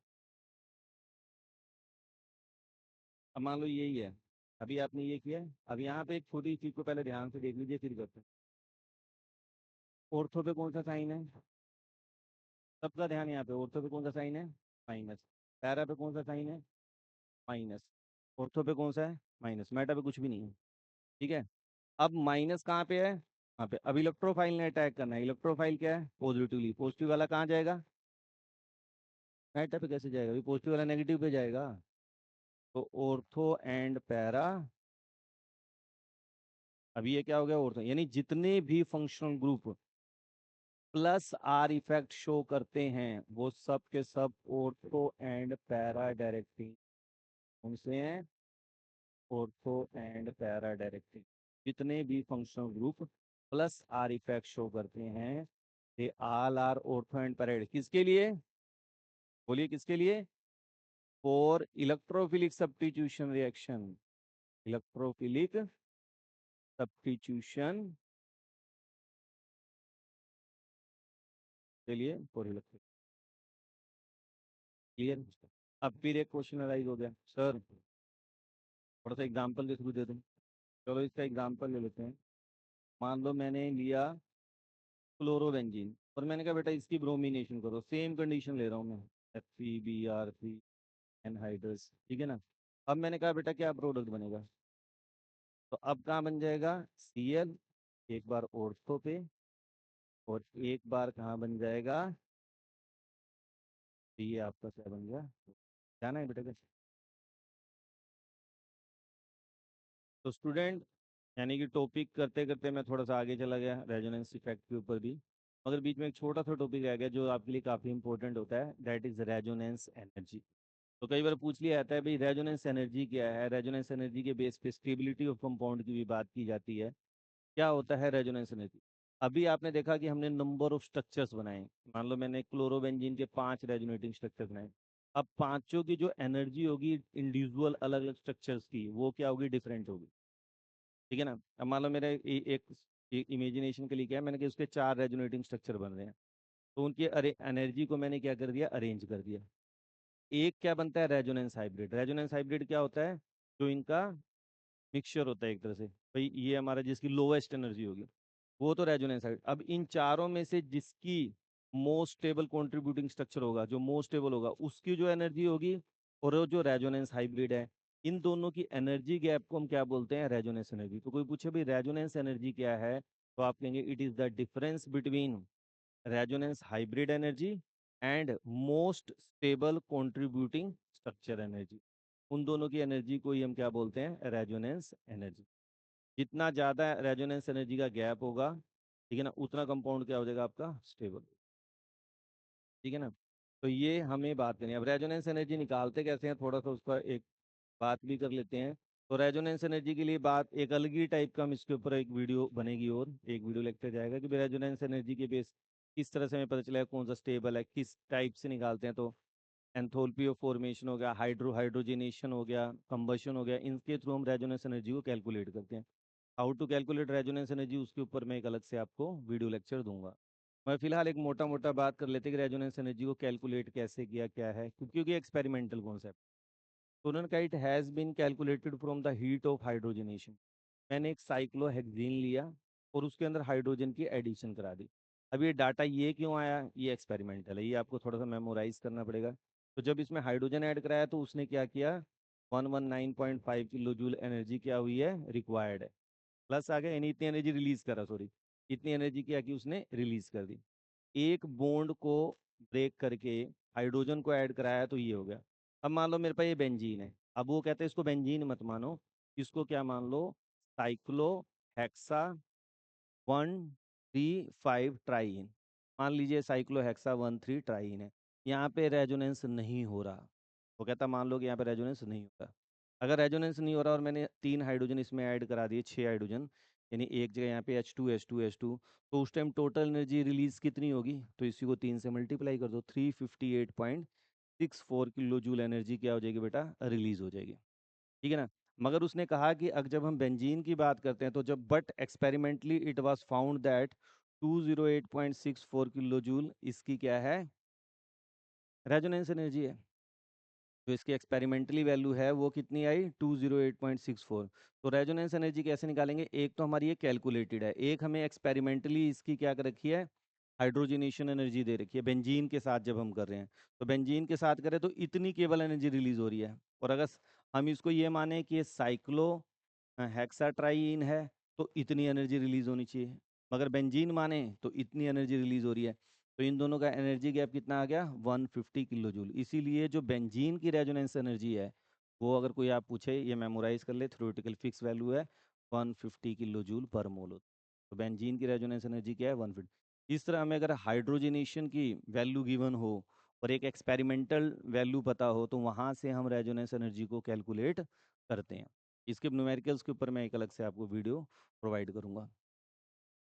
अब मान लो यही है, अभी आपने ये किया है। अब यहाँ पे एक छोटी चीज को पहले ध्यान से देख लीजिए फिर करते हैं। ऑर्थो पे कौन सा साइन है? सबका ध्यान यहाँ पे, ऑर्थो पे कौन सा साइन है? माइनस। पैरा पे कौन सा साइन है? माइनस। ऑर्थो पे कौन सा है? माइनस। मेटा पे कुछ भी नहीं है। ठीक है। अब माइनस कहाँ पे है? यहाँ पे। अब इलेक्ट्रोफाइल ने अटैक करना है। इलेक्ट्रोफाइल क्या है? पॉजिटिवली। पॉजिटिव वाला कहाँ जाएगा? मेटा पे कैसे जाएगा? अभी पॉजिटिव वाला नेगेटिव पे जाएगा। तो ऑर्थो एंड पैरा। अभी ये क्या हो गया? ऑर्थो यानी जितने भी functional group plus R effect show करते हैं वो सब के सब ऑर्थो एंड पैरा डायरेक्टिंग। उनसे हैं ऑर्थो एंड पैरा डायरेक्टिंग। जितने भी functional group plus R effect show करते हैं they all are ortho and para. किसके लिए? बोलिए किसके लिए? For electrophilic substitution reaction. Electrophilic substitution के लिए, फॉर इलेक्ट्रो। क्लियर? अब फिर एक क्वेश्चन अराइज हो गया, सर थोड़ा सा एग्जांपल के थ्रू दे दूं। चलो इसका एग्जांपल ले लेते हैं। मान लो मैंने लिया क्लोरोबेंजीन और मैंने कहा बेटा इसकी ब्रोमिनेशन करो। सेम कंडीशन ले रहा हूँ मैं, FeBr3 एनहाइड्रस। ठीक है ना? अब मैंने कहा बेटा क्या प्रोडक्ट बनेगा? तो अब कहाँ बन जाएगा? Cl। एक बार ऑर्थो पे और एक बार कहाँ बन जाएगा? तो ये आपका क्या बन गया? जाना है बेटा कैसे? तो स्टूडेंट, यानी कि टॉपिक करते करते मैं थोड़ा सा आगे चला गया रेजोनेंस इफेक्ट के ऊपर भी, मगर बीच में एक छोटा सा टॉपिक रह गया जो आपके लिए काफ़ी इंपॉर्टेंट होता है, दैट इज रेजोनेंस एनर्जी। तो कई बार पूछ लिया जाता है भाई रेजोनेंस एनर्जी क्या है। रेजोनेंस एनर्जी के बेस पे स्टेबिलिटी ऑफ कंपाउंड की भी बात की जाती है। क्या होता है रेजोनेंस एनर्जी? अभी आपने देखा कि हमने नंबर ऑफ स्ट्रक्चर्स बनाए। मान लो मैंने क्लोरोबेंजीन के 5 रेजोनेटिंग स्ट्रक्चर बनाए। अब पांचों की जो एनर्जी होगी इंडिविजुअल अलग अलग स्ट्रक्चर्स की, वो क्या होगी? डिफरेंट होगी। ठीक है ना? अब मान लो मेरे एक इमेजिनेशन के लिए क्या है, मैंने कि उसके 4 रेजोनेटिंग स्ट्रक्चर बन रहे हैं। तो उनकी अरे एनर्जी को मैंने क्या कर दिया? अरेंज कर दिया। एक क्या बनता है? Resonance hybrid. रेजोनेंस हाइब्रिड क्या होता है? जो इनका मिक्सचर होता है एक तरह से। भाई ये हमारा जिसकी लोवेस्ट एनर्जी होगी वो तो रेजोनेंस हाइब्रिड। अब इन चारों में से जिसकी मोस्ट स्टेबल कंट्रीब्यूटिंग स्ट्रक्चर होगा, जो मोस्ट स्टेबल होगा, उसकी जो एनर्जी होगी, और वो जो रेजोनेंस हाइब्रिड है, इन दोनों की एनर्जी गैप को हम क्या बोलते हैं? Resonance energy. तो कोई पूछे भाई रेजोनेंस एनर्जी क्या है, तो आप कहेंगे it is the difference between resonance hybrid energy and most stable contributing structure energy. उन दोनों की एनर्जी को ही हम क्या बोलते हैं? Resonance energy. जितना ज़्यादा रेजोनेंस एनर्जी का गैप होगा, ठीक है ना, उतना कंपाउंड क्या हो जाएगा आपका? स्टेबल। ठीक है ना? तो ये हमें बात करनी है। अब रेजोनेंस एनर्जी निकालते कैसे हैं, थोड़ा सा उसका एक बात भी कर लेते हैं। तो रेजोनेंस एनर्जी के लिए बात एक अलग ही टाइप का, हम इसके ऊपर एक वीडियो बनेगी और एक वीडियो लेक्चर जाएगा कि रेजोनेंस एनर्जी के बेस किस तरह से हमें पता चलेगा कौन सा स्टेबल है, किस टाइप से निकालते हैं। तो एंथोल्पी ऑफ फॉर्मेशन हो गया, हाइड्रोजनेशन हो गया, कंबशन हो गया, इनके थ्रू हम रेजोनेंस एनर्जी को कैलकुलेट करते हैं। How to calculate resonance energy, उसके ऊपर मैं एक अलग से आपको वीडियो लेक्चर दूंगा। मैं फिलहाल एक मोटा मोटा बात कर लेते हैं कि रेजोनेंस एनर्जी को कैलकुलेट कैसे किया, क्या है, क्योंकि एक्सपेरिमेंटल कॉन्सेप्ट। टोरनकाइट has been calculated from the heat of hydrogenation. मैंने एक साइक्लोहेक्सीन लिया और उसके अंदर हाइड्रोजन की एडिशन करा दी। अब ये डाटा ये क्यों आया? ये एक्सपेरिमेंटल है, ये आपको थोड़ा सा मेमोराइज करना पड़ेगा। तो जब इसमें हाइड्रोजन ऐड कराया तो उसने क्या किया? 119.5 किलो जूल एनर्जी क्या हुई है? रिक्वायर्ड है। प्लस आ गया, यानी इतनी एनर्जी रिलीज करा, सॉरी, इतनी एनर्जी क्या की उसने? रिलीज कर दी। एक बॉन्ड को ब्रेक करके हाइड्रोजन को ऐड कराया तो ये हो गया। अब मान लो मेरे पास ये बेंजीन है। अब वो कहते हैं इसको बेंजीन मत मानो, इसको क्या मान लो? Cyclo hexa 1,3,5 trying. मान लीजिए साइक्लो हेक्सा 1,3 ट्राईन है। यहाँ पे रेजोनेंस नहीं हो रहा। वो कहता मान लो कि यहाँ पे रेजोनेंस नहीं हो रहा। अगर रेजोनेंस नहीं हो रहा और मैंने 3 हाइड्रोजन इसमें ऐड करा दिए, 6 हाइड्रोजन, यानी एक जगह यहाँ पे H2 तो उस टाइम टोटल एनर्जी रिलीज कितनी होगी, तो इसी को 3 से मल्टीप्लाई कर दो, 358.64 किलो जूल एनर्जी क्या हो जाएगी बेटा, रिलीज हो जाएगी। ठीक है ना। मगर उसने कहा कि अगर जब हम बेंजीन की बात करते हैं तो जब but experimentally it was found that 208.64 kilo joule इसकी क्या है, रेजोनेंस एनर्जी है। जो इसकी एक्सपेरिमेंटली वैल्यू है वो कितनी आई, 208.64। तो रेजोनेंस एनर्जी कैसे निकालेंगे, एक तो हमारी ये कैलकुलेटेड है, एक हमें एक्सपेरिमेंटली इसकी क्या कर रखी है, हाइड्रोजनेशन एनर्जी दे रखी है बेंजीन के साथ जब हम कर रहे हैं। तो बेंजीन के साथ करें तो इतनी केवल एनर्जी रिलीज हो रही है। और अगर हम इसको ये माने कि ये साइक्लो हेक्साट्राईन है तो इतनी एनर्जी रिलीज होनी चाहिए, मगर बेंजीन माने तो इतनी एनर्जी रिलीज हो रही है। तो इन दोनों का एनर्जी गैप कितना आ गया, 150 किलो जूल। इसीलिए जो बेंजीन की रेजोनेंस एनर्जी है वो अगर कोई आप पूछे, ये मेमोराइज कर ले, थ्योरेटिकल फिक्स वैल्यू है 150 किलो जूल पर मोल। तो बेंजीन की रेजोनेंस एनर्जी क्या है, 150। इस तरह हमें अगर हाइड्रोजनेशन की वैल्यू गिवन हो और एक एक्सपेरिमेंटल वैल्यू पता हो तो वहाँ से हम रेजोनेंस एनर्जी को कैलकुलेट करते हैं। इसके न्यूमेरिकल्स के ऊपर मैं एक अलग से आपको वीडियो प्रोवाइड करूँगा।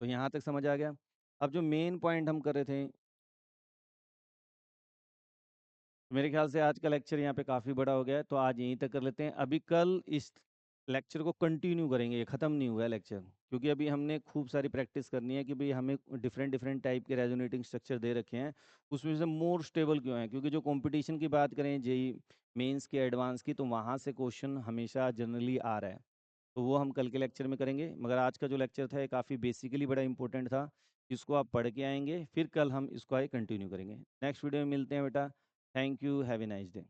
तो यहाँ तक समझ आ गया। अब जो मेन पॉइंट हम कर रहे थे, मेरे ख्याल से आज का लेक्चर यहाँ पे काफ़ी बड़ा हो गया है, तो आज यहीं तक कर लेते हैं। अभी कल इस लेक्चर को कंटिन्यू करेंगे, ये ख़त्म नहीं हुआ है लेक्चर, क्योंकि अभी हमने खूब सारी प्रैक्टिस करनी है कि भाई हमें डिफरेंट डिफरेंट टाइप के रेजोनेटिंग स्ट्रक्चर दे रखे हैं, उसमें से मोर स्टेबल क्यों है, क्योंकि जो कंपटीशन की बात करें जेई मेंस की, एडवांस की, तो वहाँ से क्वेश्चन हमेशा जनरली आ रहा है। तो वो हम कल के लेक्चर में करेंगे। मगर आज का जो लेक्चर था ये काफ़ी बेसिकली बड़ा इंपॉर्टेंट था, इसको आप पढ़ के आएंगे, फिर कल हम इसको आगे कंटिन्यू करेंगे। नेक्स्ट वीडियो में मिलते हैं बेटा। Thank you, have a nice day.